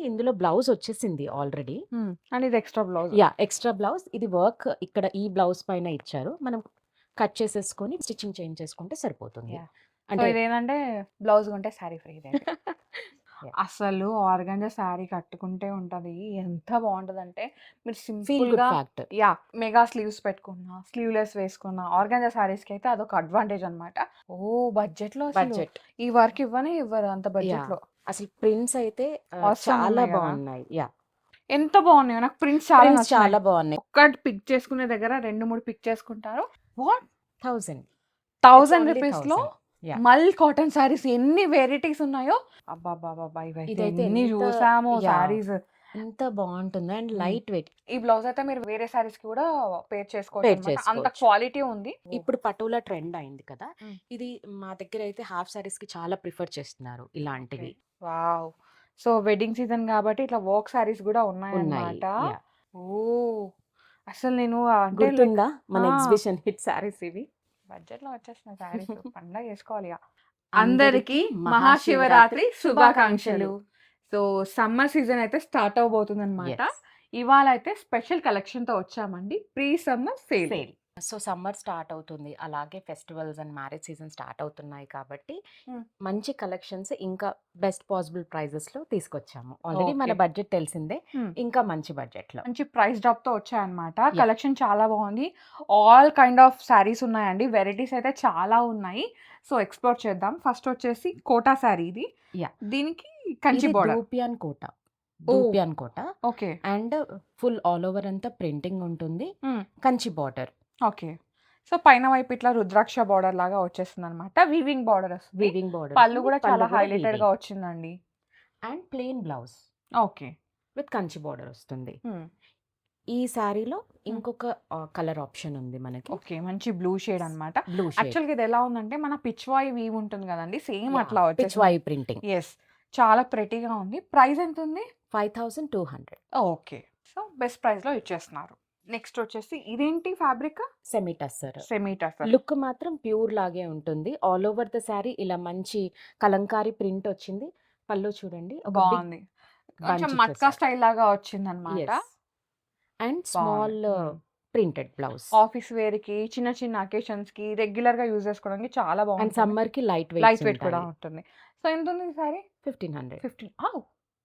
ఇందులో బ్లౌజ్ వచ్చేసింది already. And ఇది ఎక్స్ట్రా బ్లౌజ్. Extra blouse. ఇది వర్క్ ఇక్కడ ఈ బ్లౌజ్ పైన ఇచ్చారు. మనం కట్ చేసేసుకొని స్టిచ్చింగ్ చేంజ్ చేసుకుంటే సరిపోతుంది. సో అంటే ఇదేంటంటే బ్లౌజ్ కొంటే శారీ ఫ్రీ ఇదైతే. అసలు ఆర్గాంజా శారీ కట్టుకుంటే ఉంటది. ఎంత బావుంటదంటే మీరు ఫీల్ గుడ్ సింపుల్‌గా ఫ్యాక్టర్. మెగా స్లీవ్స్ పెట్టుకున్నా, స్లీవ్‌లెస్ వేసుకున్నా ఆర్గాంజా శారీస్‌కి అయితే అదొక అడ్వాంటేజ్ అన్నమాట. బడ్జెట్‌లో అసలు బడ్జెట్. ఈ వర్క్ ఇవ్వరు అంత బడ్జెట్‌లో. అసలు ప్రింట్స్ అయితే Awesome చాలా ఉన్నాయి కదా! బాగున్నాయి. ఎంత బాగున్నాయో నాకు ప్రింట్స్ చాలా ప్రింట్స్ నచ్చినాయి. చాలా బాగున్నాయి. ఒక్కటి పిక్ చేసుకునే దగ్గర 2, 3 పిక్ చేసుకుంటారు. వాట్ 1000 1000 only రూపీస్‌లో 1000. Yeah. మల్ కాటన్ శారీస్ ఎన్ని వెరైటీస్ ఉన్నాయో అబ్బబ్బబ్బబ్బా! ఇవైతే ఇదైతే ఎన్ని ఎంత చూసామో yeah. శారీస్. ఎంత బాగుంటుంది అండ్ లైట్ వెయిట్. ఈ బ్లౌజ్ అయితే మీరు వేరే శారీస్ కి కూడా పేర్ చేసుకోవచ్చు పేర్ అన్నమాట. అంత చేసుకోవచ్చు. క్వాలిటీ ఉంది. ఇప్పుడు పటోలా ట్రెండ్ అయింది కదా. మ్మ్. ఇది మా దగ్గర అయితే హాఫ్ సారీస్ కి చాలా ప్రిఫర్ చేస్తున్నారు ఇలాంటివి. వావ్! సో వెడ్డింగ్ సీజన్ కాబట్టి ఇట్లా వర్క్ శారీస్ కూడా ఉన్నాయి. ఉన్నాయన్నమాట. Yeah. ఓ అసలు నేను అంటే గుర్తుందా మన ఆ. ఎగ్జిబిషన్ హిట్ సారీస్ ఇవి? బడ్జెట్ లో వచ్చేసిన శారీస్ పండగ చేసుకోవాలి ఇక. అందరికీ అందరికీ మహాశివరాత్రి శుభాకాంక్షలు. సో సమ్మర్ సీజన్ అయితే స్టార్ట్ అవబోతుంది అనమాట. Yes. ఇవాళ అయితే స్పెషల్ కలెక్షన్ తో వచ్చామండి. Pre summer sale. Sale. So summer start అవుతుంది, అలాగే festivals and marriage season start అవుతున్నాయి కాబట్టి Hmm. మంచి కలెక్షన్స్ ఇంకా బెస్ట్ పాసిబుల్ ప్రైజెస్ లో తీసుకొచ్చాము. ఆల్రెడీ మన Okay. బడ్జెట్ తెలిసిందే, ఇంకా మంచి బడ్జెట్ లో. మంచి ప్రైస్ డ్రాప్ తో వచ్చాయన్నమాట. Yeah. కలెక్షన్ చాలా బాగుంది. ఆల్ కైండ్ ఆఫ్ శారీస్ ఉన్నాయండి. వెరైటీస్ అయితే చాలా ఉన్నాయి. సో ఎక్స్ప్లోర్ చేద్దాం. ఫస్ట్ వచ్చేసి కోటా శారీ ఇది. Yeah. దీనికి కంచి ఇది బోర్డర్. దూపియాన్ కోట. ఓ. Dupion Kota okay and full all over అంతా ప్రింటింగ్ ఉంటుంది. Kanchi border, okay. సో పైన వైపు ఇట్లా రుద్రాక్ష బార్డర్ లాగా వచ్చేస్తుంది అనమాట. వీవింగ్ బార్డర్ వస్తుంది. వీవింగ్ బార్డర్, పళ్ళు కూడా చాలా హైలైటెడ్ గా వచ్చిందండి. And plain blouse okay. With Kanchi border వస్తుంది. ఈ శారీలో ఇంకొక కలర్ ఆప్షన్ ఉంది మనకి. ఓకే మంచి బ్లూ షేడ్ అన్నమాట. బ్లూ యాక్చువల్గా ఇది ఎలా ఉందంటే మన పిచ్వాయి వీవ్ ఉంటుంది కదండి, సేమ్ అట్లా వచ్చేసి. పిచ్వాయి ప్రింటింగ్. ఎస్ చాలా ప్రెటీగా ఉంది. ప్రైస్ ఎంత ఉంది? 5200. ఓకే. సో బెస్ట్ ప్రైస్ లో ఇచ్చేస్తున్నారు. నెక్స్ట్ వచ్చేసి ఇదేంటి fabric? Semi tussar. Semi tussar. Look మాత్రం ప్యూర్ లాగే ఉంటుంది. ఆల్ ఓవర్ ద శారీ ఇలా మంచి కలంకారీ ప్రింట్ వచ్చింది. పళ్ళు చూడండి, ఒక బాగుంది. కొంచెం bunch మట్కా ఇచ్చేసారు. స్టైల్ లాగా వచ్చింది అనమాట. And small printed blouse. Office wear కి, చిన్న చిన్న అకేషన్స్ కి, రెగ్యులర్ గా యూజ్ చేసుకోవడానికి చాలా అండ్ బాగుంది. సమ్మర్ కి లైట్ లైట్ వెయిట్ వెయిట్ కూడా ఉంటుంది. సో ఎంత ఉంది sorry? 1500.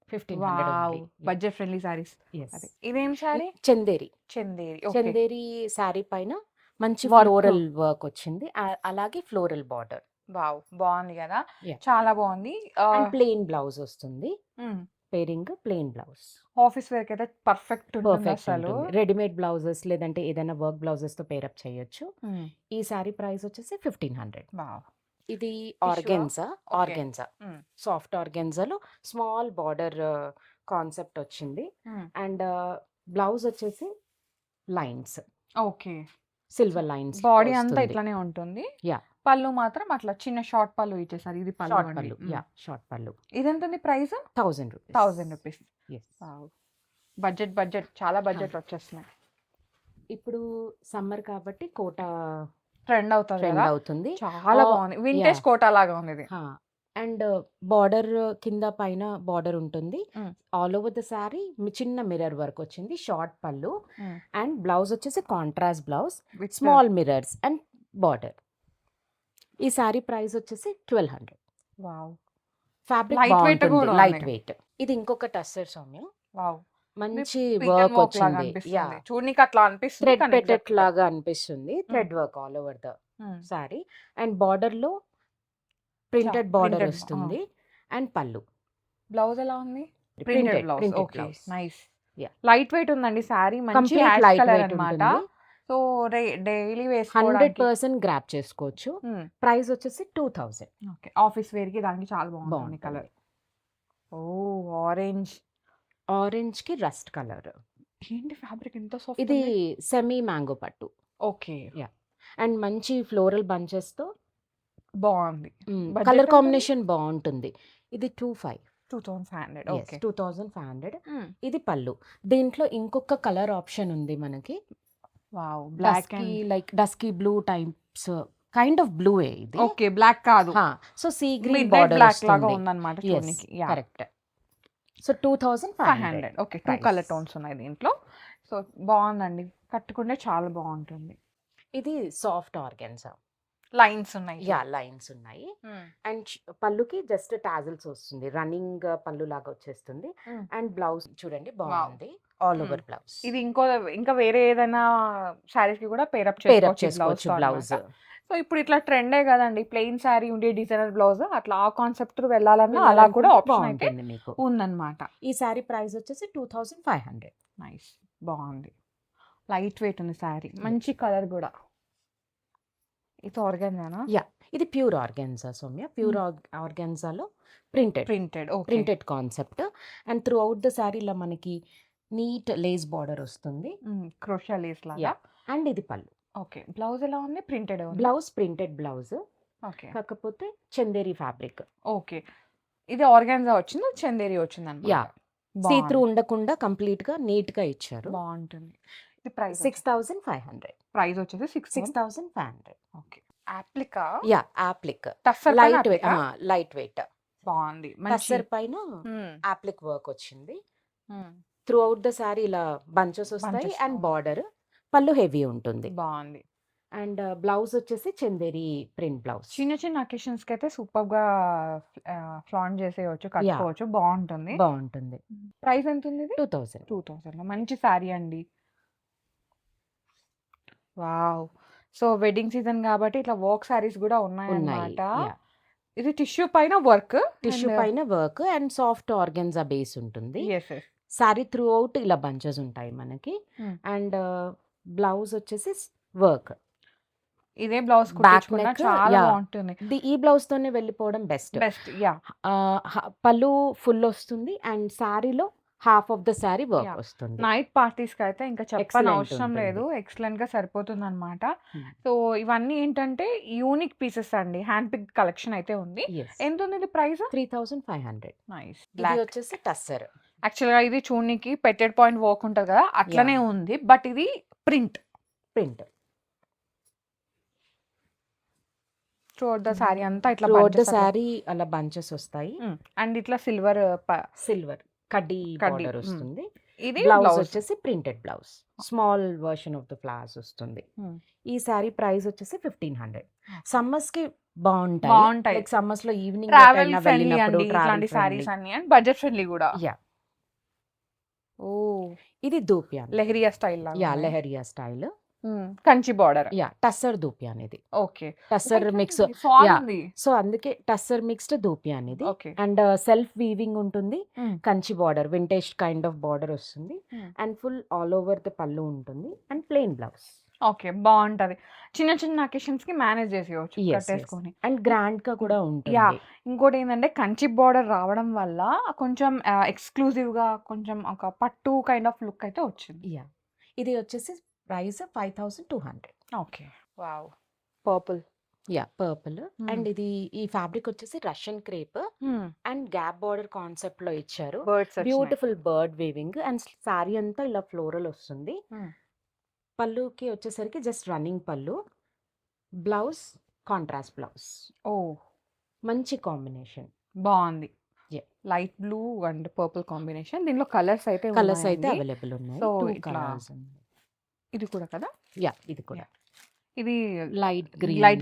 15 wow, budget friendly saris. అదే ఇదేం సారీ? చందేరి. చందేరి. చందేరి శారీ పైన మంచి Work. ఫ్లోరల్ వర్క్ వచ్చింది, అలాగే ఫ్లోరల్ బార్డర్ వావ్ బాగుంది కదా. Yeah. చాలా బాగుంది. అండ్ ప్లెయిన్ బ్లౌజ్ వస్తుంది. Pairing plain blouse. Office wear కి అయితే పర్ఫెక్ట్ ఉంటుంది పర్ఫెక్ట్ అసలు. ఉంటుంది. రెడీమేడ్ బ్లౌజెస్ లేదంటే ఏదైనా వర్క్ బ్లౌజెస్ తో పేరప్ చేయొచ్చు. ఈ శారీ ప్రైస్ వచ్చేసి 1500. వావ్. ఇది Tissue ఆ? ఆర్గెన్జా. Okay. ఆర్గెన్జా సాఫ్ట్ ఆర్గెన్జాలో స్మాల్ బార్డర్ కాన్సెప్ట్ వచ్చింది. అండ్ బ్లౌజ్ వచ్చేసి lines, okay. Silver lines. Body అంతా ఇట్లానే ఉంటుంది. Yeah. పళ్ళు మాత్రం అట్లా చిన్న షార్ట్ పళ్ళు ఇచ్చేసారు. ఇది పళ్ళు షార్ట్ అండి. పళ్ళు. షార్ట్ పళ్ళు. ఇదెంత ఉంది price? 1000 rupees. 1000 rupees. Yes. Budget చాలా బడ్జెట్ వచ్చేస్తున్నాయి. ఇప్పుడు సమ్మర్ కాబట్టి కోట ట్రెండ్ అవుతుంది ట్రెండ్ కదా. అవుతుంది. చాలా బాగుంది. వింటేజ్ కోటా లాగా ఉంది ఇది. అండ్ బార్డర్ కింద పైన బార్డర్ ఉంటుంది. Mm. All over the sari చిన్న మిర్రర్ వర్క్ వచ్చింది. షార్ట్ పళ్ళు Mm. అండ్ బ్లౌజ్ వచ్చేసి contrast blouse, With small mirrors and border. ఈ శారీ ప్రైస్ వచ్చేసి 1200. వావ్. ఫ్యాబ్రిక్ Light weight బాగుంటుంది, కూడా లైట్ ఉంది. వెయిట్. ఇది ఇంకొక టస్సర్ సౌమ్య, వావ్. మంచి Pick and వర్క్ work లాగా వచ్చింది. అనిపిస్తుంది. చూడనీకి అట్లా అనిపిస్తుంది. థ్రెడ్ కానీ పెట్టెట్ exact. లాగా అనిపిస్తుంది. Thread work all over the sari and border లో ప్రింటెడ్ బార్డర్ printed, వస్తుంది. అండ్ పళ్ళు బ్లౌజ్ ఎలా ఉంది? Printed, printed blouse. printed okay blouse. Nice. Yeah. Light weight ఉందండి శారీ. మంచి complete ash light colour weight అన్నమాట. ఉంటుంది. సో డైలీ వేసుకోవడానికి 100% గ్రాప్ చేసుకోవచ్చు. ప్రైస్ వచ్చేసి 2000. ఓకే. ఆఫీస్ వేర్ కి దానికి చాలా బాగుంది బాగుంటుంది. కలర్. ఓ ఆరెంజ్. ఆరెంజ్ కి రస్ట్ కలర్. ఏంటి ఫ్యాబ్రిక్ ఎంత సాఫ్ట్ ఇది సెమీ మ్యాంగో పట్టు ఓకే. అండ్ మంచి ఫ్లోరల్ బంచెస్ తో బాగుంది. Budget కలర్ ఎంత? కాంబినేషన్ బాగుంటుంది. ఇది 2500. ఓకే. 2500. ఇది పళ్ళు. దీంట్లో ఇంకొక కలర్ ఆప్షన్ ఉంది మనకి. Wow. Black dusky like dusky blue types kind of blue ఇది. ఓకే. బ్లాక్ కాదు. So sea green midnight border black లాగా వస్తుంది. ఉందన్నమాట చూడనికి. Correct. So 2500 500 okay. 2 price. Colour tones ఉన్నాయి దీంట్లో. సో బావుందండి. కట్టుకుంటే చాలా బావుంటుంది. ఇది సాఫ్ట్ ఆర్గాన్జా. లైన్స్ ఉన్నాయి. లైన్స్ ఉన్నాయి. అండ్ పళ్ళుకి జస్ట్ టాజిల్స్ వస్తుంది. రన్నింగ్ పళ్ళు లాగా వచ్చేస్తుంది. అండ్ బ్లౌజ్ చూడండి బాగుంది. All over blouse. ఇది ఇంకా వేరే ఏదైనా శారీస్‌కి కూడా పేరప్ పేరప్ చేసుకోవచ్చు చేసుకోవచ్చు బ్లౌజ్. సో ఇప్పుడు ఇట్లా ట్రెండే కదండీ. ప్లెయిన్ శారీ ఉండి డిజైనర్ బ్లౌజ్ అట్లా ఆ కాన్సెప్ట్ వెళ్ళాలన్నా అలా కూడా ఆప్షన్ అయితే బాగుంటుంది మీకు. ఉందన్నమాట. ఈ శారీ ప్రైస్ వచ్చేసి 2500. నైస్. బాగుంది. లైట్ వెయిట్ ఉంది శారీ. మంచి కలర్ కూడా. ఇది ఆర్గాన్జానా? ఇది ప్యూర్ ఆర్గాన్జా సౌమ్య. ప్యూర్ ఆర్గాన్జాలో printed printed concept. And throughout the sari ఇలా మనకి నీట్ లేస్ బార్డర్ వస్తుంది. క్రోషా లేస్ లాగా. అండ్ ఇది పళ్ళు. ఓకే. బ్లౌజ్ ఎలా ఉంది? Printed blouse printed blouse. Okay. కాకపోతే చందేరి ఫ్యాబ్రిక్. ఓకే. ఇది ఆర్గాన్జా వచ్చింది, చందేరి వచ్చిందన్నమాట. సీ త్రూ ఉండకుండా కంప్లీట్ గా నీట్ గా ఇచ్చారు. బాగుంటుంది. ఇది ప్రైస్ 6500. ప్రైస్ వచ్చేసి 6500. ఓకే. అప్లికా? Applique. Tussar light weight. Light wait. బాగుంది. టస్సర్ పైన యాప్లిక్ వర్క్ వచ్చింది. త్రూ అవుట్ ద సారీ ఇలా బంచెస్ వస్తాయి. అండ్ బార్డర్ పళ్ళు హెవీ ఉంటుంది. బాగుంది. అండ్ బ్లౌజ్ వచ్చేసి చందేరి ప్రింట్ బ్లౌజ్. చిన్న చిన్న అకేషన్స్ కి అయితే సూపర్ గా ఫ్లాంట్ చేసేయచ్చు, కట్టుకోవచ్చు. బాగుంటుంది. ప్రైస్ ఎంత ఉంది? 2000. 2000 మంచి శారీ అండి. వావ్. సో వెడ్డింగ్ సీజన్ కాబట్టి ఇట్లా వర్క్ సారీస్ కూడా ఉన్నాయన్నమాట. ఇది టిష్యూ పైన work. And soft organza base ఉంటుంది. సారీ త్రూ అవుట్ ఇలా బంచెస్ ఉంటాయి మనకి. అండ్ బ్లౌజ్ వచ్చేసి వర్క్. ఇదే బ్లౌజ్ కుట్టించుకున్నా చాలా బాగుంటుంది. ఈ బ్లౌజ్ తోనే వెళ్ళిపోవడం బెస్ట్. పళ్ళు ఫుల్ వస్తుంది అండ్ సారీలో half of the sari work వస్తుంది. నైట్ పార్టీస్ కి అయితే ఇంకా చెప్పని అవసరం లేదు. ఎక్సలెంట్ గా సరిపోతుంది అనమాట. సో ఇవన్నీ ఏంటంటే యూనిక్ పీసెస్ అండి. హ్యాండ్ పిక్ కలెక్షన్ అయితే ఉంది. ఎంత ఉంది ఇది ప్రైస్? 3500. నైస్. ఇది వచ్చేసి టస్సర్. యాక్చువల్ గా ఇది చూడనికి పెట్టెడ్ పాయింట్ వర్క్ ఉంటది కదా, అట్లనే ఉంది. బట్ ఇది ప్రింట్. త్రూఅవుట్ ద సారీ అంతా ఇట్లా సారీ అలా బంచెస్ వస్తాయి. అండ్ ఇట్లా సిల్వర్ కడ్డీ బార్డర్ వస్తుంది. ఇది బ్లౌజ్ వచ్చేసి printed blouse. Small version of the flowers వస్తుంది. ఈ సారీ ప్రైస్ వచ్చేసి 1500. సమ్మర్స్ కి బాగుంటాయి. సమ్మర్స్ లో ఈవినింగ్ ట్రావెల్ ఫ్రెండ్లీ అండి ఇట్లాంటి సారీస్ అన్ని. అండ్ బడ్జెట్ ఫ్రెండ్లీ కూడా. ఓ ఇది దూపియాన్. లెహరియా స్టైల్ లాగా. Leheriya style. Kanchi border. Tussar dupion ఇది. ఓకే. టస్సర్ మిక్స్. సో అందుకే టస్సర్ మిక్స్డ్ దూపియాన్ ఇది. అండ్ సెల్ఫ్ వీవింగ్ ఉంటుంది. Kanchi border, vintage kind of border వస్తుంది. And full all over the pallu ఉంటుంది. And plain blouse. ఓకే. బాగుంటది. చిన్న చిన్న అకేషన్స్ కి మేనేజ్ చేసేయచ్చు కట్టేసుకొని. అండ్ గ్రాండ్ గా కూడా ఉంటుంది. ఇంకోటి ఏంటంటే కంచి బార్డర్ రావడం వల్ల కొంచెం ఎక్స్క్లూజివ్ గా కొంచెం ఒక పట్టు కైండ్ ఆఫ్ లుక్ అయితే వచ్చింది. ఇది వచ్చేసి price 5200. Okay. Wow. Purple. Purple. And ఇది ఈ ఫ్యాబ్రిక్ వచ్చేసి Russian crepe and gap border concept లో ఇచ్చారు. Beautiful bird weaving. And sari అంతా ఇలా ఫ్లోరల్ వస్తుంది. పళ్ళుకి వచ్చేసరికి just running pallu. Blouse contrast blouse. ఓ మంచి కాంబినేషన్. బాగుంది. Light blue and purple combination. దీనిలో కలర్స్ అయితే అవైలబుల్ ఉన్నాయి. సో ఇది కూడా కదా? ఇది కూడా. ఇది లైట్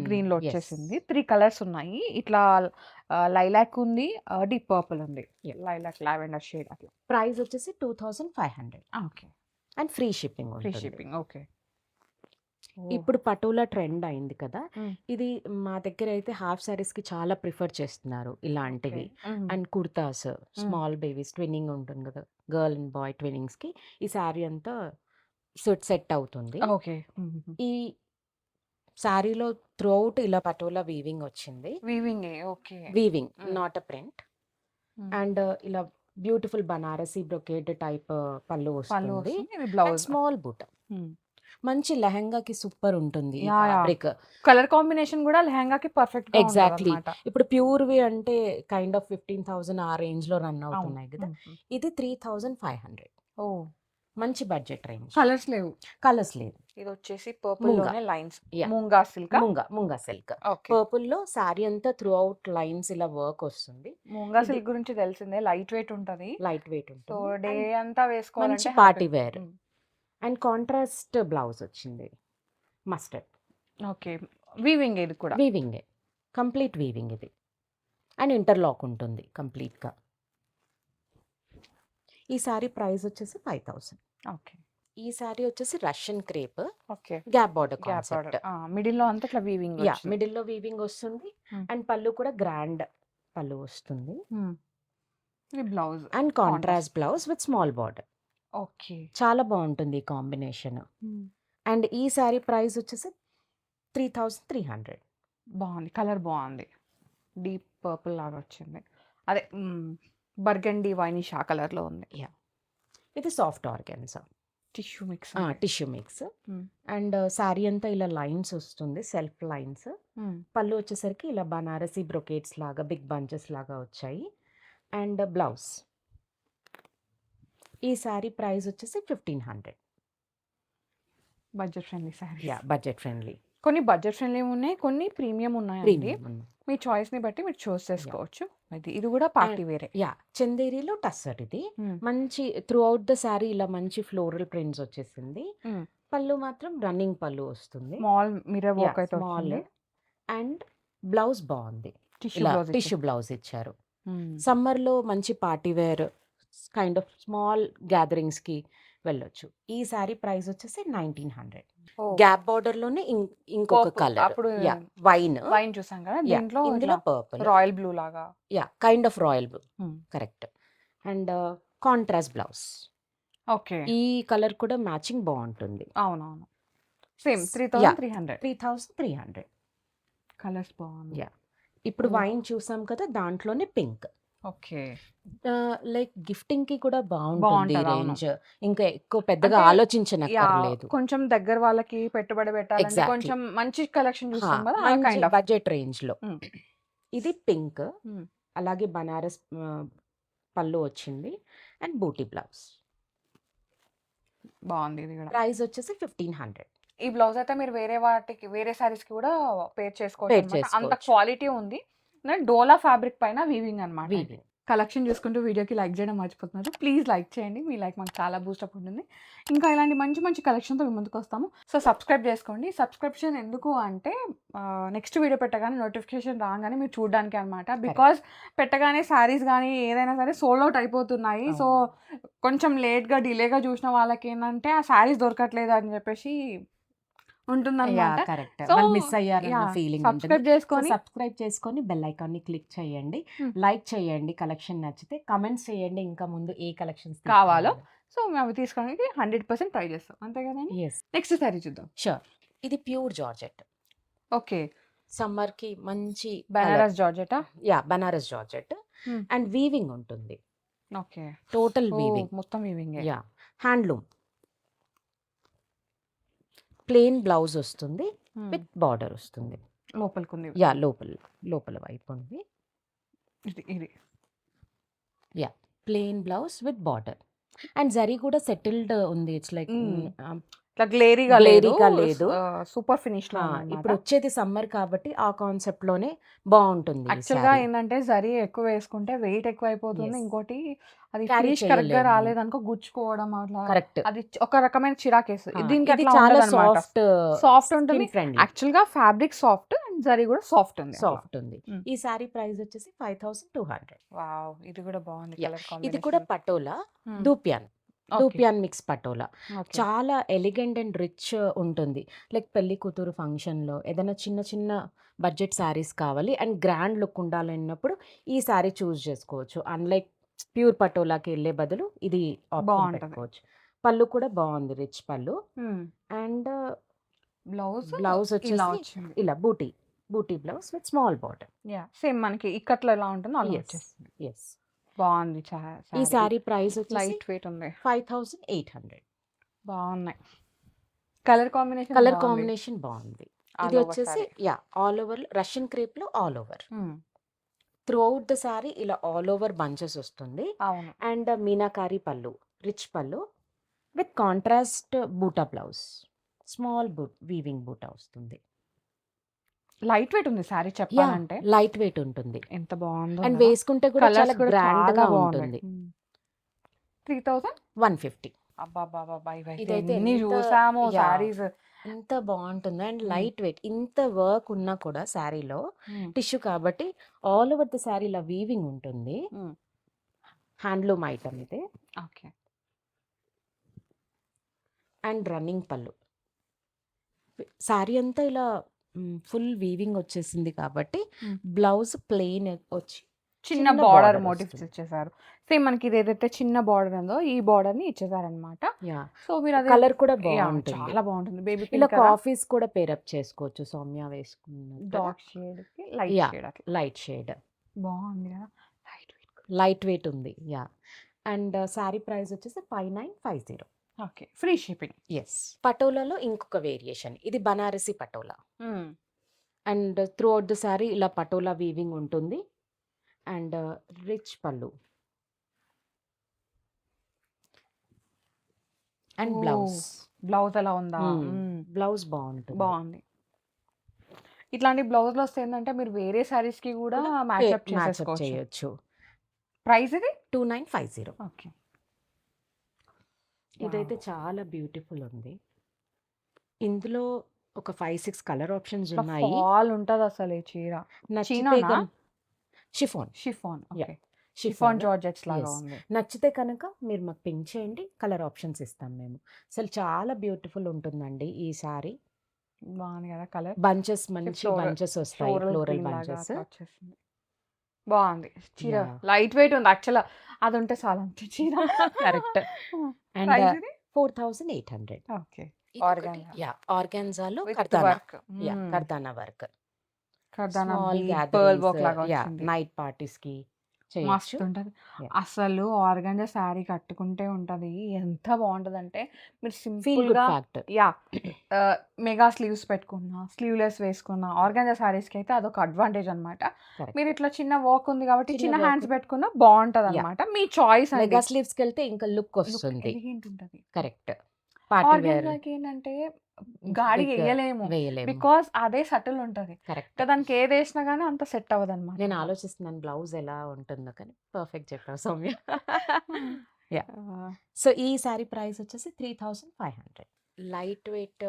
గ్రీన్ లో వచ్చేసింది. 3 కలర్స్ ఉన్నాయి. ఇట్లా లైలాక్ ఉంది, డీప్ పర్పుల్ ఉంది, లైలాక్ లావెండర్ షేడ్ అట్లా. ప్రైస్ వచ్చేసి 2500. Okay. And free shipping. Okay. ఇప్పుడు పటోలా ట్రెండ్ అయింది కదా. ఇది మా దగ్గర అయితే హాఫ్ సారీస్ కి చాలా ప్రిఫర్ చేస్తున్నారు ఇలాంటివి. And kurtas, small babies twinning ఉంటుంది కదా, గర్ల్ అండ్ బాయ్ ట్విన్నింగ్స్ కి ఈ సారీ అంతా సెట్ అవుతుంది. ఓకే. ఈ సారీలో త్రూ అవుట్ ఇలా పటోలా వీవింగ్ వచ్చింది. Weaving not a print. And ఇలా బ్యూటిఫుల్ బనారసి బ్రొకేడ్ టైప్ పళ్ళు వస్తుంది. స్మాల్ బూట. మంచి లెహంగాకి సూపర్ ఉంటుంది. కలర్ కాంబినేషన్ కూడా లెహంగాకి పర్ఫెక్ట్. ఎగ్జాక్ట్లీ. ఇప్పుడు ప్యూర్ వి అంటే కైండ్ ఆఫ్ 15,000 ఆ రేంజ్ లో రన్ అవుతున్నాయి కదా. ఇది 3500. మంచి బడ్జెట్ రేంజ్. కలర్స్ లేవు. కలర్స్ లేదు. ఇది వచ్చేసి పర్పుల్ ముంగా. లోనే లైన్స్. యాహ్! మూంగా సిల్కా? ముంగా సిల్క్. ఓకే. పర్పుల్‌లో సారీ అంతా త్రూ ఔట్ లైన్స్ ఇలా వర్క్ వస్తుంది. మూంగా ఇది సిల్క్ గురించి తెలిసిందే. లైట్ వెయిట్ ఉంటది. లైట్ వెయిట్ సో, ఉంటుంది. డే అండ్ అంతా మంచి వేసుకోవాలంటే party happy. Wear. And contrast blouse వచ్చింది. మస్టర్డ్. ఓకే. వీవింగ్ ఇది కూడా. వీవింగే. కంప్లీట్ వీవింగ్ ఇది. అండ్ ఇంటర్‌లాక్ ఉంటుంది కంప్లీట్‌గా. ఈ సారీ ప్రైస్ వచ్చేసి 5000. ఓకే. ఈ సారీ వచ్చేసి Russian crepe okay. Gap border gap concept. Border. మిడిల్‌లో అంతా ఇట్లా వీవింగ్ యాహ్! వచ్చింది. మిడిల్‌లో వీవింగ్ వస్తుంది. హ్మ్. అండ్ పళ్ళు కూడా గ్రాండ్ పళ్ళు వస్తుంది. ఇది blouse. And contrast blouse with small border. Okay. చాలా బాగుంటుంది ఈ కాంబినేషన్. అండ్ ఈ సారీ ప్రైస్ వచ్చేసి 3300. బాగుంది. కలర్ బాగుంది. డీప్ పర్పుల్ లాగా వచ్చింది. అదే బర్గండీ వైనిష్ ఆ కలర్‌లో ఉంది. యాహ్! ఇది soft organza. Tissue mix. Tissue mix. And sari అంతా ఇలా లైన్స్ వస్తుంది. Self lines. పళ్ళు వచ్చేసరికి ఇలా బనారసి బ్రొకేట్స్ లాగా బిగ్ బంచెస్ లాగా వచ్చాయి. And blouse. ఈ సారీ ప్రైస్ వచ్చేసి 1500. Budget friendly saris. Yeah! Budget friendly. కొన్ని బడ్జెట్ ఫ్రెండ్లీ ఉన్నాయి. కొన్ని ప్రీమియం ఉన్నాయండి. ప్రీమియం ఉంది. మీ చాయిస్‌ని బట్టి మీరు చూస్ యాహ్! చేసుకోవచ్చు. ఇది కూడా పార్టీ వేరే. యాహ్! చందేరిలో టస్సర్ ఇది. హ్మ్. మంచి త్రూ ఔట్ ద సారీ ఇలా మంచి ఫ్లోరల్ ప్రింట్స్ వచ్చేసింది. పళ్ళు మాత్రం రన్నింగ్ పళ్ళు వస్తుంది. Small mirror work yeah! అయితే స్మాల్. వచ్చింది. అండ్ బ్లౌజ్ బాగుంది. టిష్యూ ఇలా బ్లౌజ్ టిష్యూ బ్లౌజ్ ఇచ్చారు. సమ్మర్‌లో మంచి party wear kind of small గ్యాదరింగ్స్‌కి వెళ్ళొచ్చు. ఈ సారీ ప్రైస్ వచ్చేసి 1900. గ్యాప్ బార్డర్‌లోనే ఇంకొక పర్పుల్. కలర్. అప్పుడు యాహ్! వైన్. వైన్ చూసాం కదా! యాహ్! దీంట్లో ఇందులో ఇట్లా పర్పుల్. రాయల్ బ్లూ లాగా. Yeah! Kind of royal blue. Correct. And contrast blouse. Okay. ఈ కలర్ కూడా మ్యాచింగ్ బాగుంటుంది. అవునవును. Same yeah! 3300. 3300. కలర్స్ బాగుంది. యాహ్! ఇప్పుడు వైన్ చూసాం కదా! దాంట్లోనే పింక్. ఓకే. లైక్ గిఫ్టింగ్‌కి కూడా బాగుంటుంది ఈ బాగుంటది. అవును. రేంజ్. ఇంకా ఎక్కువ పెద్దగా అంటే యాహ్! ఆలోచించనక్కర్లేదు. కొంచెం దగ్గర వాళ్ళకి పెట్టుబడి పెట్టాలంటే ఎగ్జాక్ట్‌లీ. కొంచెం మంచి కలెక్షన్ చూస్తాం కదా! ఆ మంచి కైండ్ ఆఫ్. బడ్జెట్ రేంజ్‌లో. ఇది పింక్. హ్మ్. అలాగే బనారస్ పళ్ళు వచ్చింది. And buti blouse. బాగుంది ఇది కూడా. ప్రైస్ వచ్చేసి 1500. ఈ బ్లౌజ్ అయితే మీరు వేరే సారీస్‌కి కూడా పేర్ చేసుకోవచ్చు పేర్ అన్నమాట. అంత చేసుకోవచ్చు. క్వాలిటీ ఉంది. డోలా ఫ్యాబ్రిక్ పైన వీవింగ్ అన్నమాట ఇది. వీవింగ్. కలెక్షన్ చూసుకుంటూ వీడియోకి లైక్ చేయడం మర్చిపోతున్నారు. ప్లీజ్ లైక్ చేయండి. మీ లైక్ మాకు చాలా బూస్టప్ ఉంటుంది. ఇంకా ఇలాంటి మంచి మంచి కలెక్షన్‌తో మీ ముందుకు వస్తాము. సో, సబ్స్క్రైబ్ చేసుకోండి. సబ్స్క్రిప్షన్ ఎందుకు అంటే నెక్స్ట్ వీడియో పెట్టగానే నోటిఫికేషన్ రాగానే మీరు చూడడానికి అన్నమాట. కరెక్ట్. బికాజ్ పెట్టగానే సారీస్ గానీ ఏదైనా సరే సోల్డ్ ఔట్ అయిపోతున్నాయి. సో, అవును. కొంచెం లేట్‌గా డిలేగా చూసిన వాళ్ళకేంటంటే ఆ సారీస్ దొరకట్లేదు అని చెప్పేసి ఉంటుందన్నమాట. యాహ్! కరెక్ట్. సో, వాళ్ళు మిస్ అయ్యారన్న యాహ్! ఫీలింగ్ ఉంటుంది. సబ్స్క్రైబ్ సో, చేసుకొని సబ్స్క్రైబ్ చేసుకొని బెల్ ఐకాన్‌ని క్లిక్ చేయండి. హ్మ్. లైక్ చేయండి కలెక్షన్ నచ్చితే. కామెంట్స్ చేయండి ఇంకా ముందు ఏ కలెక్షన్స్ కావాలో. తీసుకోవాలో. సో, మేము అవి తీసుకోవడానికి 100% ట్రై చేస్తాం. అంతే కదండీ! యెస్. నెక్స్ట్ సారీ చూద్దాం. ష్యూర్. ఇది ప్యూర్ జార్జెట్. ఓకే. సమ్మర్‌కి మంచి కలర్. బనారస్ జార్జెటా? Yeah! Banaras georgette. And weaving ఉంటుంది. ఓకే. Total oh! వీవింగ్. మొత్తం వీవింగే. యాహ్! హ్యాండ్లూమ్. ప్లెయిన్ బ్లౌజ్ వస్తుంది. విత్ బార్డర్ వస్తుంది. లోపలికుంది. యాహ్! లోపల వైపు ఉంది. ఇది. Yeah! Plain blouse with border. And zari కూడా సెటిల్డ్ ఉంది. ఇట్స్ లైక్ ఇట్లా గ్లేరీగా లేదు. సూపర్ ఫినిష్‌లో ఇప్పుడు ఉందన్నమాట. వచ్చేది సమ్మర్ కాబట్టి ఆ కాన్సెప్ట్‌లోనే బాగుంటుంది ఈ యాక్చువల్‌గా సారీ. ఏందంటే జరీ ఎక్కువ వేసుకుంటే వెయిట్ ఎక్కువ అయిపోతుంది. యెస్. ఇంకోటి అది క్యారీ ఫినిష్ కరెక్ట్‌గా చేయలేము. రాలేదనుకో గుచ్చుకోవడం అట్లా కరెక్ట్. అది ఒక రకమైన చిరాకేస్తది. దీనికి ఇది అట్లా చాలా ఉండదన్నమాట. సాఫ్ట్ సాఫ్ట్ ఉంటుంది. Skin friendly. యాక్చువల్‌గా ఫ్యాబ్రిక్ సాఫ్ట్ అండ్ జరీ కూడా సాఫ్ట్ ఉంది. సాఫ్ట్ ఉంది. ఈ సారీ ప్రైస్ వచ్చేసి 5200. వావ్! ఇది కూడా బాగుంది యాహ్! కలర్ ఇది కాంబినేషన్. కూడా పటోలా. హ్మ్. Dupion. Okay. Dupion mix patola. Okay. చాలా ఎలిగెంట్ అండ్ రిచ్ ఉంటుంది. లైక్ పెళ్లి కూతురు ఫంక్షన్‌లో ఏదైనా చిన్న చిన్న బడ్జెట్ సారీస్ కావాలి అండ్ గ్రాండ్ లుక్ ఉండాలన్నప్పుడు ఈ సారీ చూస్ చేసుకోవచ్చు. అన్‌లైక్ ప్యూర్ పటోలాకి వెళ్ళే బదులు ఇది ఆప్షన్ బాగుంటది. పెట్టుకోవచ్చు. పళ్ళు కూడా బాగుంది. రిచ్ పళ్ళు. అండ్ బ్లౌజ్ బ్లౌజ్ ఇలా వచ్చేసి వచ్చింది. ఇలా booti blouse with small border. Yeah! Same మనకి ఇక్కత్లో ఎలా ఉంటుందో అలా యెస్. వచ్చేసింది. యెస్. బాగుంది ఈ సారీ ప్రైస్ వచ్చేసి లైట్ వెయిట్ ఉంది. 5800. బాగున్నాయి. కలర్ కాంబినేషన్ బాగుంది. ఆల్ ఇది ఓవర్ వచ్చేసి sari. Yeah! All over Russian క్రేప్‌లో all over. Throughout the sari ఇలా ఆల్ ఓవర్ బంచెస్ వస్తుంది. అవును. And meenakari pallu, rich pallu. With contrast buta blouse, small weaving buta వస్తుంది. లైట్ వెయిట్ ఉంది శారీ చెప్పాలంటే. లైట్ వెయిట్ ఉంటుంది ఎంత బాగుందో అండ్ కదా. వేసుకుంటే కూడా కలర్స్ చాలా కూడా గ్రాండ్ చాలా గా బాగున్నాయి. ఉంటుంది. 3000. 150. అబ్బా ఇదైతే ఎన్ని ఎంత చూసాము యా శారీస్. ఎంత బాగుంటుంది అండ్ లైట్ వెయిట్. ఇంత వర్క్ ఉన్నా కూడా శారీలో టిష్యూ కాబట్టి ఆల్ ఓవర్ ది శారీ ఇలా వీవింగ్ ఉంటుంది. హ్యాండ్లూమ్ ఐటమ్ ఇది ఓకే. అండ్ రన్నింగ్ పళ్ళు. శారీ అంతా ఇలా ఫుల్ వీవింగ్ వచ్చేసింది కాబట్టి బ్లౌజ్ ప్లెయిన్ వచ్చి చిన్న చిన్న బార్డర్ బార్డర్ మోటివ్స్ వస్తుంది. ఇచ్చేసారు. సేమ్ మనకి ఇది ఏదైతే చిన్న బార్డర్ ఉందో ఈ బార్డర్ ని ఇచ్చేసారనమాట. యా సో మీరు అదే కలర్ కూడా యా బాగుంటుంది. చాలా బాగుంటుంది. బేబీ ఇలా పింక్ కదా, కాఫీస్ కూడా పేరప్ చేసుకోవచ్చు. సౌమ్య వేసుకున్న డార్క్ షేడ్ కి లైట్ యా షేడ్ అట్లా లైట్ షేడ్ బాగుంది కదా. Light weight. లైట్ వెయిట్ ఉంది. యా అండ్ శారీ ప్రైస్ వచ్చేసి 5950. ఓకే. Free shipping. ఎస్. పటోలాలో ఇంకొక వేరియేషన్, ఇది Banarasi patola and throughout the sari ఇలా పటోలా వీవింగ్ ఉంటుంది అండ్ రిచ్ పళ్ళు అండ్ బ్లౌజ్. బ్లౌజ్ ఎలా ఉందా? బ్లౌజ్ బాగుంటుంది. బాగుంది. ఇట్లాంటి బ్లౌజ్లు వస్తే ఏంటంటే మీరు వేరే శారీస్ కి కూడా మ్యాచ్అప్ చేసేసుకోవచ్చు. చేయొచ్చు. ప్రైస్ ఇది 2950. ఓకే. ఇదైతే చాలా బ్యూటిఫుల్ ఉంది. ఇందులో ఒక 5-6 కలర్ ఆప్షన్స్ ఉన్నాయి. ఫాల్ ఉంటది అసలు ఈ చీర. నచ్చితే chiffon chiffon. Yeah okay. Chiffon chiffon georgettes లాగా Yes. ఉంది. నచ్చితే కనుక మీరు మాకు పింక్ చేయండి, కలర్ ఆప్షన్స్ ఇస్తాం మేము. అసలు చాలా బ్యూటిఫుల్ ఉంటుందండి ఈ సారీ. బాగుంది కదా కలర్. బంచెస్ మంచి ఫ్లోరల్ బంచెస్ వస్తాయి, ఫ్లోరల్ ఫ్లోరల్ గ్రీన్ లాగా బంచెస్. అట్లా వచ్చేసింది. బాగుంది చీర. Yeah. లైట్ వెయిట్ ఉంది యాక్చువల్. అది ఉంటే చాలా అంతే చీర. కరెక్ట్. అండ్ ప్రైస్ ఇది 4800. ఓకే. ఆర్గాన్జా. యా ఆర్గాన్జాలో with kardana. Work. Yeah kardana work. Kardana small pearl work లాగా గ్యాదరింగ్స్, యా వచ్చింది. నైట్ పార్టీస్ కి మస్తు చేయొచ్చు. ఉంటది. Yeah. అసలు ఆర్గాంజా శారీ కట్టుకుంటే ఉంటది. ఎంత బాగుంటదంటే మీరు ఫీల్ సింపుల్ గుడ్ గా ఫ్యాక్టర్. యా మెగా స్లీవ్స్ పెట్టుకున్నా, స్లీవ్లెస్ వేసుకున్నా ఆర్గాంజా శారీస్ కి అయితే అదొక అడ్వాంటేజ్ అన్నమాట. మీరు కరెక్ట్. ఇట్లా చిన్న వర్క్ ఉంది కాబట్టి చిన్న చిన్న work. హ్యాండ్స్ పెట్టుకున్నా బాగుంటది యా అన్నమాట. మీ చాయిస్ అండి. మెగా స్లీవ్స్ కి వెళ్తే ఇంకా లుక్ లుక్ వస్తుంది. ఎలిగెంట్ ఉంటది. కరెక్ట్. పార్టీ వేర్ ఆర్గాన్జాకి ఏంటంటే గాడి బిగ్ వేయలేము. వేయలేము. బికాస్ అదే సటిల్ ఉంటది. కరెక్ట్. దానికి ఏది వేసినా గానీ అంత సెట్ అవ్వదు అనమాట. నేను ఆలోచిస్తున్నాను బ్లౌజ్ ఎలా ఉంటుందో కానీ పర్ఫెక్ట్ చెప్పావు సౌమ్య. యా సో ఈ సారీ ప్రైస్ వచ్చేసి 3500. లైట్ వెయిట్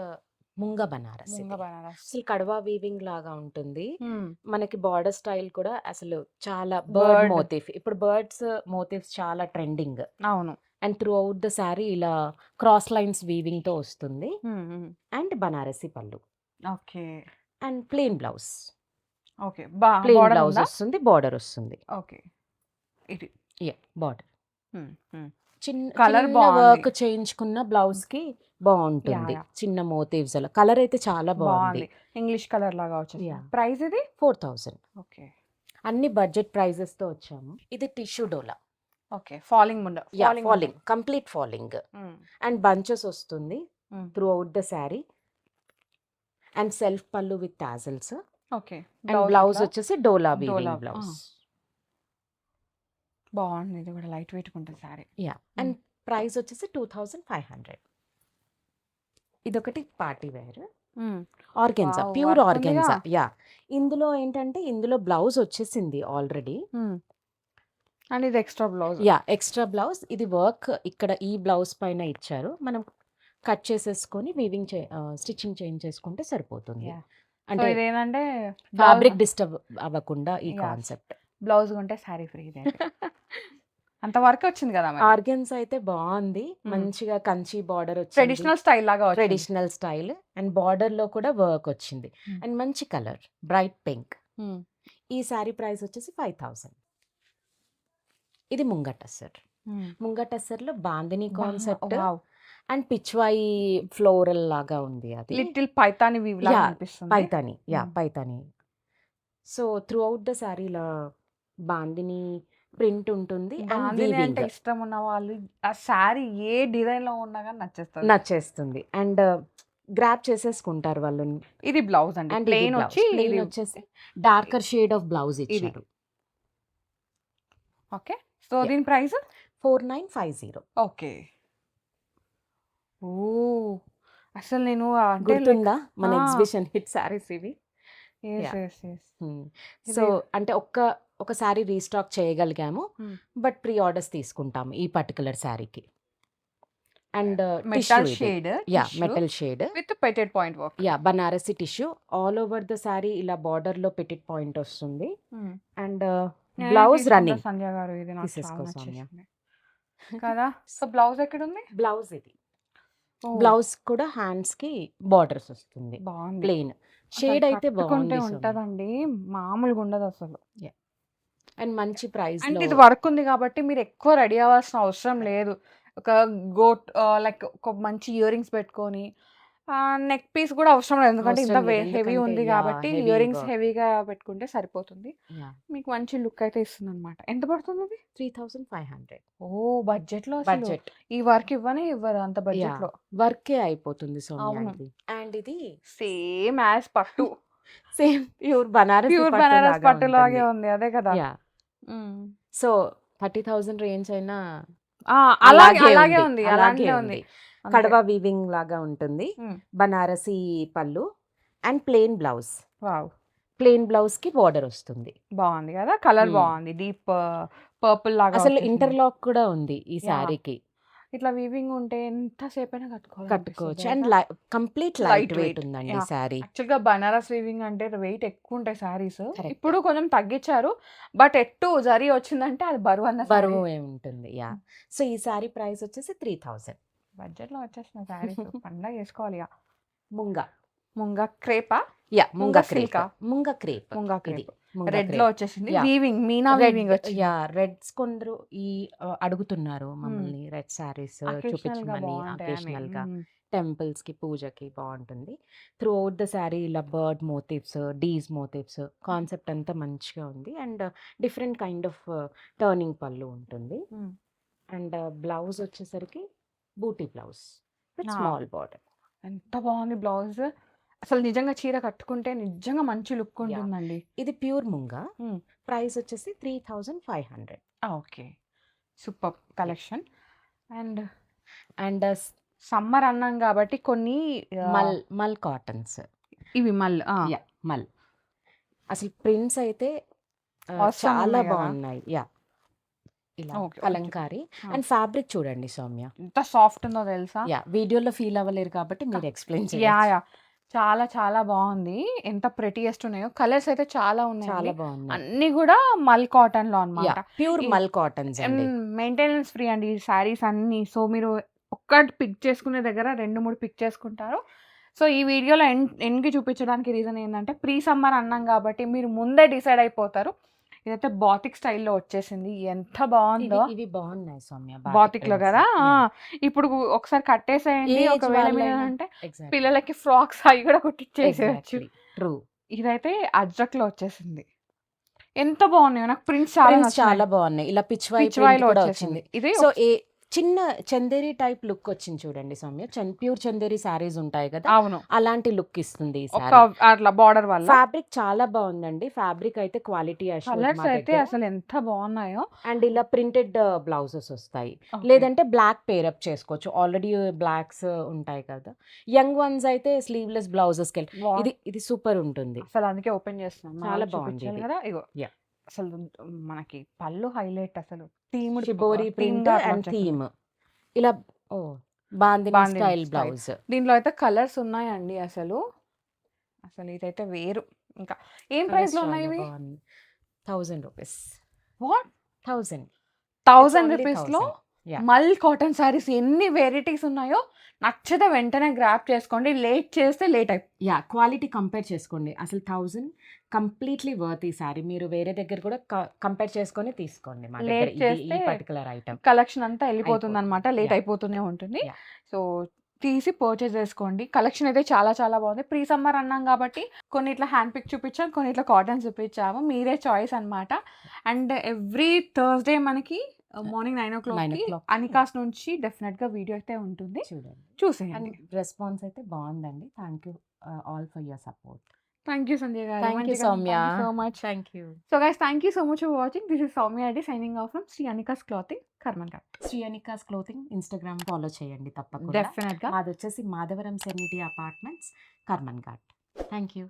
ముంగ బనారస్ ముంగ ఇది. బనారస్. అసలు కడవా వీవింగ్ లాగా ఉంటుంది. మ్మ్. మనకి బార్డర్ స్టైల్ కూడా అసలు చాలా బర్డ్ Bird. మోటిఫ్. ఇప్పుడు బర్డ్స్ మోటివ్స్ చాలా ట్రెండింగ్ అవును. And throughout the sari ఇలా క్రాస్ లైన్స్ వీవింగ్ తో వస్తుంది అండ్ బనారసి పళ్ళు okay. And plain blouse. Okay. Plain border blouse ఉందా? వస్తుంది, బార్డర్ వస్తుంది. ఓకే. ఇది యా బార్డర్ చిన్న Colour చిన్న బాగుంది. వర్క్ చేయించుకున్న బ్లౌజ్ కి బాగుంటుంది. యా. చిన్న మోటివ్స్ అలా. కలర్ అయితే చాలా బాగుంది. బాగుంది. ఇంగ్లీష్ కలర్ లాగా వచ్చేసి. Yeah. ప్రైస్ ఇది 4000. ఓకే. అన్ని బడ్జెట్ ప్రైజెస్ తో వచ్చాము. ఇది టిష్యూ డోలా. ఓకే. ఫాలింగ్ ముందు. Yeah falling, complete falling and bunches వస్తుంది throughout the sari and self pallu with tassels okay. And blouse వచ్చేసి డోలా డోలా, వీవింగ్ బ్లౌజ్. బాగుంది. ఇది కూడా లైట్ వెయిట్ ఉంటుంది సారీ. యా అండ్ ప్రైస్ వచ్చేసి 2500. ఇదొకటి party wear organza, Wow, pure work organza. ఉందిగా. యా ఇందులో ఏంటంటే ఇందులో బ్లౌజ్ వచ్చేసింది ఆల్రెడీ. అండ్ ఇది extra blouse. Yeah extra blouse. ఇది వర్క్ ఇక్కడ ఈ బ్లౌజ్ పైన ఇచ్చారు. మనం కట్ చేసేసుకొని వీవింగ్ స్టిచ్చింగ్ చేంజ్ చేసుకుంటే సరిపోతుంది. Yeah. అంటే ఇదేంటంటే ఫ్యాబ్రిక్ డిస్టర్బ్ అవ్వకుండా ఈ Yeah. కాన్సెప్ట్. బ్లౌజ్ కొంటే శారీ ఫ్రీ. అంత వర్క్ వచ్చింది కదా. ఆర్గెన్స్ అయితే బాగుంది. మంచిగా కంచి బార్డర్ వచ్చింది, ట్రెడిషనల్ స్టైల్ లాగా వచ్చింది. ట్రెడిషనల్ స్టైల్ అండ్ బార్డర్ లో కూడా వర్క్ వచ్చింది అండ్ మంచి కలర్ బ్రైట్ పింక్. ఈ సారీ ప్రైస్ వచ్చేసి 5000. ఇది ముంగటస్సర్. ముంగటస్సర్ లో bandhani concept and Pichwai floral లాగా ఉంది. అది లిటిల్ పైతాని వీవ్ లాగా Yeah, అనిపిస్తుంది. Paithani. Yeah Paithani. So through out the sari ఇలా బాందిని ప్రింట్ ఉంటుంది అండ్ బాందిని అంటే వీవింగ్ ఇష్టం ఉన్న వాళ్ళు ఆ శారీ ఏ డిజైన్ లో ఉన్నా కానీ నచ్చేస్తుంది. నచ్చేస్తుంది అండ్ గ్రాప్ చేసేసుకుంటారు వాళ్ళు. ఇది బ్లౌజ్ అండి. అండ్ ప్లెయిన్ వచ్చి ప్లెయిన్ ఇది వచ్చేసి డార్కర్ షేడ్ ఆఫ్ బ్లౌజ్ ఇచ్చారు. ఓకే. సో దీని ప్రైస్ 4950. ఓకే. ఓహ్! అసలు నేను అంటే లైక్ గుర్తుందా మన ఆ! ఎగ్జిబిషన్ హిట్ సారీస్ ఇవి? యెస్. యాహ్! యెస్. యెస్. హ్మ్. సో, ఇది అంటే ఒక సారీ రీస్టాక్ చేయగలిగాము. హ్మ్. బట్ ప్రీ ఆర్డర్స్ తీసుకుంటాము ఈ పర్టిక్యులర్ సారీకి. అండ్ టిష్యూ మెటల్ ఇది. Shade yeah! Tissue metal shade. With petit point work. Yeah! Banarasi tissue. All over the sari ఇలా బార్డర్‌లో పెటిట్ పాయింట్ వస్తుంది. హ్మ్. అండ్ నేనే బ్లౌజ్ తీసుకుంటా రన్నింగ్. సంధ్య గారు. ఇది నాకు చాలా తీసేసుకో సౌమ్య. నచ్చేసింది. కదా! సో, బ్లౌజ్ ఎక్కడుంది? బ్లౌజ్ ఇది. ఓహ్! బ్లౌజ్ కూడా హ్యాండ్స్‌కి బార్డర్స్ వస్తుంది. బావుంది. ప్లెయిన్. అసలు షేడ్ అయితే కట్టుకుంటే బావుంది సౌమ్య. ఉంటదండి. మామూలుగుండదసలు. యాహ్! అండ్ మంచి అంటే ప్రైస్‌లో. ఇది వర్క్ ఉంది కాబట్టి మీరు ఎక్కువ రెడీ అవ్వాల్సిన అవసరం లేదు. ఒక లైక్ ఒక మంచి ఇయర్ రింగ్స్ పెట్టుకొని నెక్ పీస్ కూడా అవసరం లేదు. ఎందుకంటే ఇంత అవసరం లేదు. హెవీ ఎందుకంటే ఉంది యాహ్! కాబట్టి హెవీ ఇయర్ రింగ్స్ వర్క్. హెవీగా పెట్టుకుంటే సరిపోతుంది. యాహ్! మీకు మంచి లుక్ అయితే ఇస్తుందన్నమాట. ఎంత పడుతుందిది? 3500 ఓహ్! బడ్జెట్‌లో అసలు బడ్జెట్. ఈ వర్క్ ఇవ్వనే ఇవ్వరు అంత యాహ్! బడ్జెట్‌లో. వర్కే అయిపోతుంది సౌమ్య అవును. ఇది. అండ్ ఇది సేమ్ యాస్ పట్టు. సేమ్ ప్యూర్ బనారసి ప్యూర్ పట్టు బనారస్ లాగా పట్టులాగే ఉంటుంది. ఉంది. అదే కదా! యాహ్! హ్మ్. సో 30,000 రేంజ్ అయినా ఆ! అలాగే అలాగే అలాగే ఉంది. ఉంది. అలాగే అలానే ఉంది. ఉంది. అంతే. కడవ వీవింగ్ లాగా ఉంటుంది. హ్మ్. బనారసి పళ్ళు and plain blouse. Wow! Plain బ్లౌజ్‌కి బార్డర్ వస్తుంది. బావుంది గదా! కలర్ హ్మ్. బావుంది. డీప్ పర్పుల్ లాగా అసలు వచ్చేసింది. ఇంటర్‌లాక్ కూడా ఉంది ఈ యాహ్! సారీకి. ఇట్లా వీవింగ్ ఉంటే ఎంత సేపైనా కట్టుకోవాలనిపిస్తది కట్టుకోవచ్చు. అండ్ తెలుసా? Complete light light weight weight. ఉందండి యాహ్! సారీ. యాక్చువల్‌గా బనారస్ వీవింగ్ అంటే వెయిట్ ఎక్కువుంటాయి శారీస్. కరెక్ట్. ఇప్పుడు కొంచెం తగ్గించారు. బట్ ఎట్టు జరీ వచ్చిందంటే అది బరువన్న శారీ. బరువే ఉంటుంది. యాహ్! సో ఈ సారీ ప్రైస్ వచ్చేసి 3000. బడ్జెట్‌లో వచ్చేసిన శారీస్ పండగ చేసుకోవాలి ఇగ. ముంగ. ముంగ క్రేపా? యాహ్! ముంగ ముంగ క్రేప్. సిల్కా? ముంగ క్రేప్ ముంగ ఇది. క్రేప్. ముంగ రెడ్‌లో క్రేప్. వచ్చేసింది. Yeah! Weaving Meena red. Weaving వచ్చింది. యాహ్! రెడ్స్ కొందరు అడుగుతున్నారు హ్మ్. మమ్మల్ని రెడ్ సారీస్ అకేషనల్‌గా చూపించమని బావుంటాయని. అకేషనల్‌గా. హ్మ్. టెంపుల్స్‌కి, పూజకి బావుంటుంది. త్రూఔట్ ద సారీ ఇలా బర్డ్ మోటివ్స్, డీస్ మోటివ్స్ కాన్సెప్ట్ అంతా మంచిగా ఉంది. And different kind of turning పళ్ళు ఉంటుంది. హ్మ్. అండ్ బ్లౌజ్ వచ్చేసరికి బూటీ బ్లౌజ్ విత్ ఆ! Small border. ఎంత బావుంది బ్లౌజ్. అసలు నిజంగా చీర కట్టుకుంటే నిజంగా మంచి లుక్ యాహ్! ఉంటుందండి. ఇది ప్యూర్ ముంగ. హ్మ్. ప్రైస్ వచ్చేసి 3500. Okay. Superb collection. And and summer అన్నాం కాబట్టి కొన్ని మల్ ఆహ్, మల్ కాటన్స్. ఇవి మల్ ఆ! యాహ్! మల్. అసలు ప్రింట్స్ అయితే ఆసమ్ చాలా ఉన్నాయి గదా! బావున్నాయి. యాహ్! ఇలా ఓకే. ఓకే. కలంకారీ. ఆ! అండ్ ఫ్యాబ్రిక్ చూడండి సౌమ్య. ఎంత సాఫ్ట్ ఉందో తెలుసా? యాహ్! వీడియోలో ఫీల్ అవ్వలేరు కాబట్టి క మీరు ఎక్స్‌ప్లెయిన్ యాహ్! చేయొచ్చు. యాహ్! చాలా చాలా బావుంది. ఎంత ప్రెటీయెస్ట్ ఉన్నాయో. కలర్స్ అయితే చాలా ఉన్నాయండి. చాలా బావున్నాయి. అన్నీ గూడా మల్ కాటన్‌లో అన్నమాట. యాహ్! ప్యూర్ ఈ మల్ కాటన్స్ అండి. మెయింటెనెన్స్ ఫ్రీ అండి ఈ శారీస్ అన్నీ. సో, మీరు ఒక్కటి పిక్ చేసుకునే దగ్గర 2, 3 పిక్ చేసుకుంటారు. సో, ఈ వీడియోలో ఎండ్‌కి చూపించడానికి రీజన్ ఏందంటే, ప్రీ సమ్మర్ అన్నాం గాబట్టి మీరు ముందే డిసైడ్ అయిపోతారు. ఇదైతే బాతిక్ స్టైల్‌లో వచ్చేసింది. ఎంత బావుందో. ఇవి బావున్నాయి సౌమ్య బాటిక్ బాతిక్‌లో ప్రింట్స్. గదా! ఆ! యాహ్! ఇప్పుడు ఒకసారి కట్టేసేయండి. ఏజ్ ఒకవేళ మీరు వాళ్ళైనా అంటే ఎగ్జాక్ట్‌లీ. పిల్లలకి ఫ్రాక్స్ అయి గూడా కుట్టిచ్చేసేయొచ్చు. ఎగ్జాక్ట్‌లీ. ట్రూ. ఇదైతే అజ్రక్‌లో వచ్చేసింది. ఎంత బావున్నాయో. నాకు ప్రింట్స్ చాలా ప్రింట్స్ నచ్చినాయి. చాలా బావున్నాయి. ఇలా పిచ్‌వాయి ప్రింట్ పిచ్‌వాయిలో కూడా వచ్చేసింది. వచ్చింది. ఇది సో, చిన్న చందేరి టైప్ లుక్ వచ్చింది చూడండి సౌమ్య. ప్యూర్ చందేరి సారీస్ ఉంటాయి కదా! అవును. అలాంటి లుక్ ఇస్తుంది ఈ ఒక సారీ. అట్లా బార్డర్ వల్ల. ఫ్యాబ్రిక్ చాలా బావుందండి. ఫ్యాబ్రిక్ అయితే క్వాలిటీ అష్యూర్డ్ కలర్స్ మా అయితే దగ్గర. అసలు ఎంత బావున్నాయో. అండ్ ఇలా ప్రింటెడ్ బ్లౌజెస్ వస్తాయి. ఓకే. లేదంటే బ్లాక్ పేరప్ చేసుకోవచ్చు. ఆల్రెడీ బ్లాక్స్ ఉంటాయి కదా! యంగ్ వన్స్ అయితే స్లీవ్‌లెస్ బ్లౌజెస్‌కెళ్ళి వావ్! ఇది సూపర్ ఉంటుంది. అసలు అందుకే ఓపెన్ చేస్తున్నాను. చాలా మాకు బావుంది చూపించాలి ఇది. గదా! ఇగో యాహ్! అసలు మనకి పళ్ళు హైలైట్ అసలు. థీమ్‌డ్ షిబోరి ప్రింట్ థీమ్‌గా అట్లా అండ్ వచ్చేసింది. థీమ్. ఇలా oh! Bandhani bandhani style style. Blouse. దీంట్లో అయితే కలర్స్ ఉన్నాయండి అసలు. అసలు ఇదైతే వేరు. ఇంకా ఏం కలర్స్ ప్రైస్‌లో ఉన్నాయి చాలా ఇవి? బావుంది. ₹1000. వాట్? 1000. ఇట్స్ 1000 ఓన్లీ రూపీస్‌లో 1000. యాహ్! మల్ కాటన్ శారీస్ ఎన్ని వేరైటీస్ ఉన్నాయో నచ్చితే వెంటనే గ్రాబ్ చేసుకోండి. లేట్ చేస్తే లేట్ యాహ్! క్వాలిటీ కంపేర్ చేసుకోండి. అసలు 1000 కంప్లీట్‌లీ వర్త్ ఈ సారీ. మీరు వేరే దగ్గర కూడా కంపేర్ చేసుకొని తీసుకోండి మా దగ్గర లేట్ ఈ చేస్తే పర్టిక్యులర్ ఐటెమ్. కలెక్షన్ అంతా అయిపోతుంది. ఎళ్ళిపోతుందనమాట. Late yeah! అయిపోతూనే ఉంటుంది. యాహ్! సో, తీసి పర్చేజ్ చేసుకోండి. కలెక్షన్ అయితే చాలా చాలా బాగుంది. ప్రీ సమ్మర్ అన్నాం కాబట్టి కొన్ని ఇట్లా హ్యాండ్ పిక్ చూపించాం. కొన్ని ఇట్లా కాటన్ చూపించాము. మీరే చాయిస్ అనమాట. అండ్ ఎవ్రీ థర్స్‌డే మనకి మార్నింగ్ 9:00కి 9:00 అనికాస్ నుంచి డెఫినిట్‌గా వీడియో అయితే ఉంటుంది. చూడండి. చూసేయండి. అండ్ రెస్పాన్స్ అయితే బావుందండి. Thank you all for your support. Thank you Sandhya garu. Thank you మంచిగా Soumya. Thank you so much. Thank you. So guys thank you so much for watching. This is Soumya Reddy signing off from Shri Anika's clothing, Karman Ghat. Shri Anika's clothing Instagram follow చేయండి తప్పకుండా. డెఫినెట్గా. మాది వచ్చేసి Madhavaram serenity apartments, Karman Ghat. Thank you.